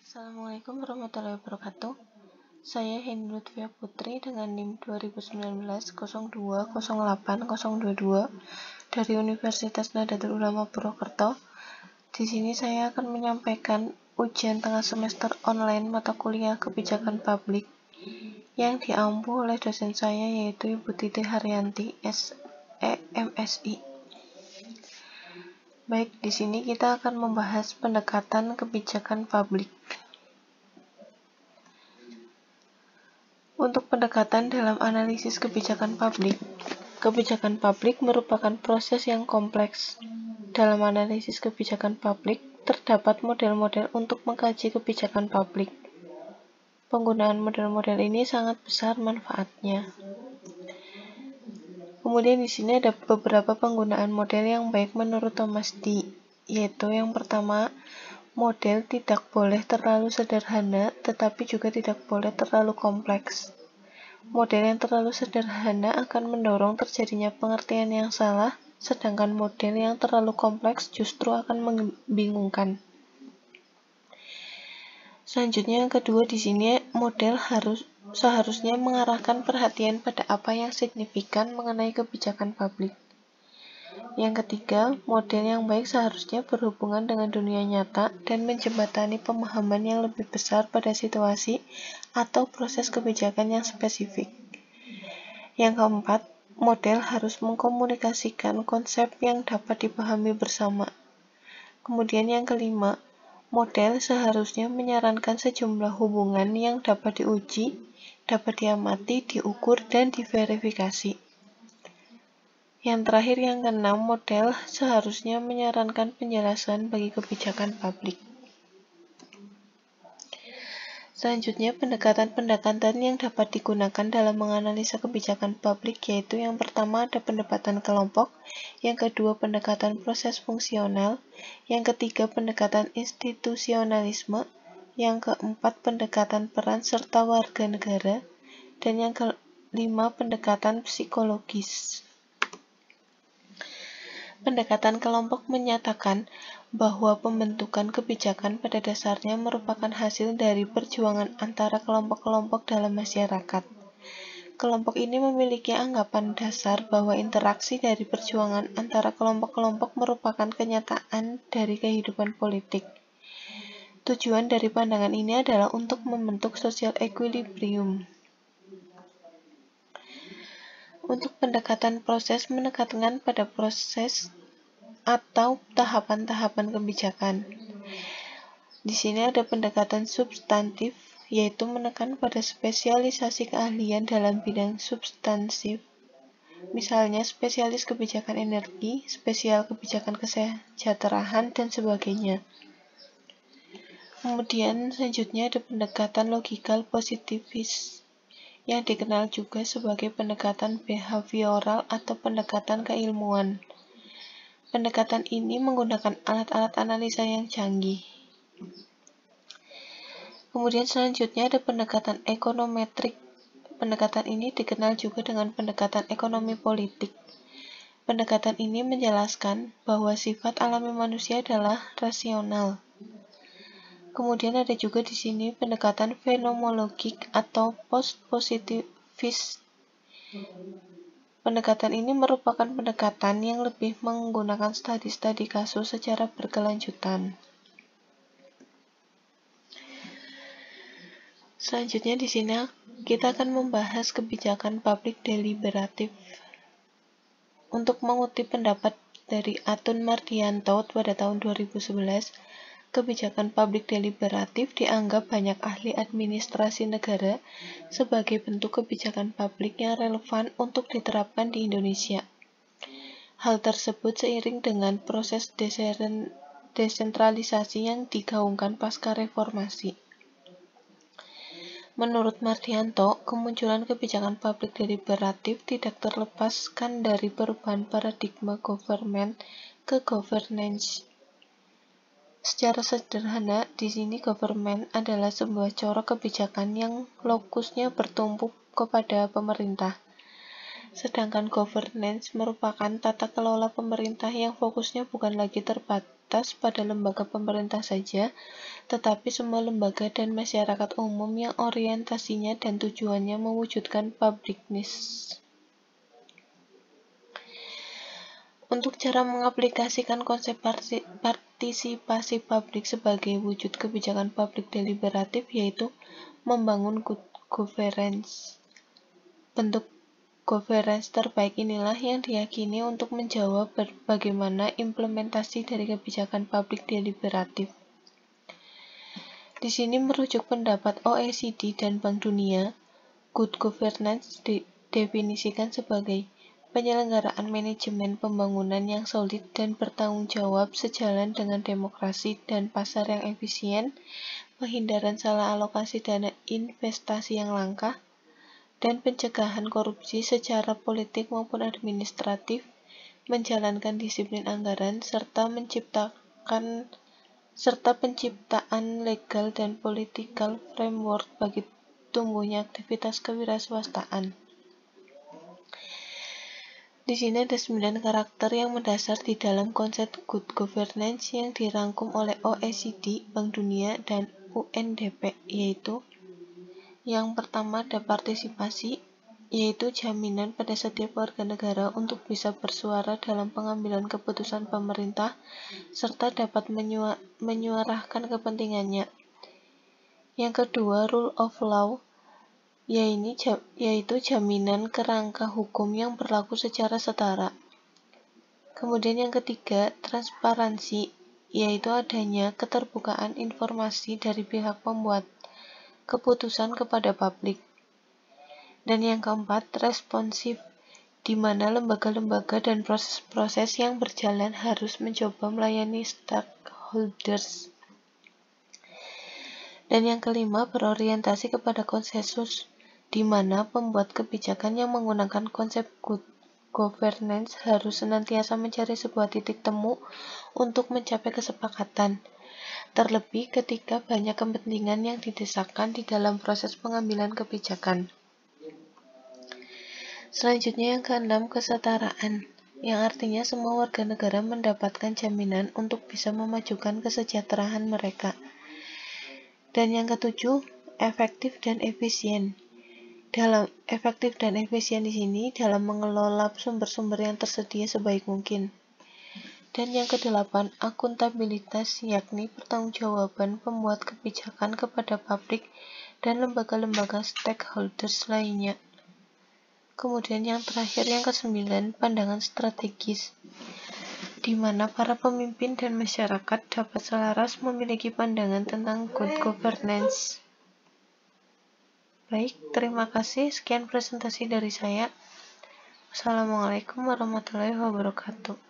Assalamualaikum warahmatullahi wabarakatuh. Saya Henny Lutfia Putri dengan NIM 2019 0208 dari Universitas Nahdlatul Ulama Purwokerto. Di sini saya akan menyampaikan ujian tengah semester online mata kuliah Kebijakan Publik yang diampu oleh dosen saya yaitu Ibu Titi Haryanti, MSI. Baik, di sini kita akan membahas pendekatan kebijakan publik. Untuk pendekatan dalam analisis kebijakan publik merupakan proses yang kompleks. Dalam analisis kebijakan publik, terdapat model-model untuk mengkaji kebijakan publik. Penggunaan model-model ini sangat besar manfaatnya. Kemudian di sini ada beberapa penggunaan model yang baik menurut Thomas D, yaitu yang pertama, model tidak boleh terlalu sederhana, tetapi juga tidak boleh terlalu kompleks. Model yang terlalu sederhana akan mendorong terjadinya pengertian yang salah, sedangkan model yang terlalu kompleks justru akan membingungkan. Selanjutnya yang kedua di sini model seharusnya mengarahkan perhatian pada apa yang signifikan mengenai kebijakan publik. Yang ketiga, model yang baik seharusnya berhubungan dengan dunia nyata dan menjembatani pemahaman yang lebih besar pada situasi atau proses kebijakan yang spesifik. Yang keempat, model harus mengkomunikasikan konsep yang dapat dipahami bersama. Kemudian yang kelima, model seharusnya menyarankan sejumlah hubungan yang dapat diuji, dapat diamati, diukur, dan diverifikasi. Yang terakhir yang keenam, model seharusnya menyarankan penjelasan bagi kebijakan publik. Selanjutnya, pendekatan-pendekatan yang dapat digunakan dalam menganalisa kebijakan publik yaitu yang pertama ada pendekatan kelompok, yang kedua pendekatan proses fungsional, yang ketiga pendekatan institusionalisme, yang keempat pendekatan peran serta warga negara, dan yang kelima pendekatan psikologis. Pendekatan kelompok menyatakan bahwa pembentukan kebijakan pada dasarnya merupakan hasil dari perjuangan antara kelompok-kelompok dalam masyarakat. Kelompok ini memiliki anggapan dasar bahwa interaksi dari perjuangan antara kelompok-kelompok merupakan kenyataan dari kehidupan politik. Tujuan dari pandangan ini adalah untuk membentuk social equilibrium. Untuk pendekatan proses menekankan pada proses atau tahapan-tahapan kebijakan. Di sini ada pendekatan substantif, yaitu menekan pada spesialisasi keahlian dalam bidang substansif. Misalnya spesialis kebijakan energi, spesial kebijakan kesejahteraan, dan sebagainya. Kemudian selanjutnya ada pendekatan logikal positivis, yang dikenal juga sebagai pendekatan behavioral atau pendekatan keilmuan. Pendekatan ini menggunakan alat-alat analisa yang canggih. Kemudian selanjutnya ada pendekatan ekonometrik. Pendekatan ini dikenal juga dengan pendekatan ekonomi politik. Pendekatan ini menjelaskan bahwa sifat alami manusia adalah rasional. Kemudian ada juga di sini pendekatan fenomenologik atau post-positivis. Pendekatan ini merupakan pendekatan yang lebih menggunakan studi-studi kasus secara berkelanjutan. Selanjutnya di sini kita akan membahas kebijakan publik deliberatif. Untuk mengutip pendapat dari Atun Mardianto pada tahun 2011, kebijakan publik deliberatif dianggap banyak ahli administrasi negara sebagai bentuk kebijakan publik yang relevan untuk diterapkan di Indonesia. Hal tersebut seiring dengan proses desentralisasi yang digaungkan pasca reformasi. Menurut Mardianto, kemunculan kebijakan publik deliberatif tidak terlepaskan dari perubahan paradigma government ke governance. Secara sederhana, di sini government adalah sebuah corak kebijakan yang lokusnya bertumpu kepada pemerintah. Sedangkan governance merupakan tata kelola pemerintah yang fokusnya bukan lagi terbatas pada lembaga pemerintah saja, tetapi semua lembaga dan masyarakat umum yang orientasinya dan tujuannya mewujudkan publikness. Untuk cara mengaplikasikan konsep partisipasi publik sebagai wujud kebijakan publik deliberatif, yaitu membangun good governance. Bentuk governance terbaik inilah yang diyakini untuk menjawab bagaimana implementasi dari kebijakan publik deliberatif. Di sini merujuk pendapat OECD dan Bank Dunia, good governance didefinisikan sebagai penyelenggaraan manajemen pembangunan yang solid dan bertanggung jawab sejalan dengan demokrasi dan pasar yang efisien, penghindaran salah alokasi dana investasi yang langka, dan pencegahan korupsi secara politik maupun administratif, menjalankan disiplin anggaran, serta penciptaan legal dan political framework bagi tumbuhnya aktivitas kewirausahaan. Di sini ada 9 karakter yang mendasar di dalam konsep good governance yang dirangkum oleh OECD, Bank Dunia, dan UNDP, yaitu yang pertama ada partisipasi, yaitu jaminan pada setiap warga negara untuk bisa bersuara dalam pengambilan keputusan pemerintah serta dapat menyuarakan kepentingannya. Yang kedua, rule of law, yaitu jaminan kerangka hukum yang berlaku secara setara. Kemudian yang ketiga, transparansi, yaitu adanya keterbukaan informasi dari pihak pembuat keputusan kepada publik. Dan yang keempat, responsif, di mana lembaga-lembaga dan proses-proses yang berjalan harus mencoba melayani stakeholders. Dan yang kelima, berorientasi kepada konsensus, di mana pembuat kebijakan yang menggunakan konsep good governance harus senantiasa mencari sebuah titik temu untuk mencapai kesepakatan, terlebih ketika banyak kepentingan yang didesakkan di dalam proses pengambilan kebijakan. Selanjutnya yang keenam, kesetaraan, yang artinya semua warga negara mendapatkan jaminan untuk bisa memajukan kesejahteraan mereka. Dan yang ketujuh, efektif dan efisien. Dalam efektif dan efisien di sini dalam mengelola sumber-sumber yang tersedia sebaik mungkin. Dan yang kedelapan, akuntabilitas, yakni pertanggungjawaban pembuat kebijakan kepada publik dan lembaga-lembaga stakeholders lainnya. Kemudian yang terakhir, yang kesembilan, pandangan strategis, di mana para pemimpin dan masyarakat dapat selaras memiliki pandangan tentang good governance. Baik, terima kasih. Sekian presentasi dari saya. Wassalamualaikum warahmatullahi wabarakatuh.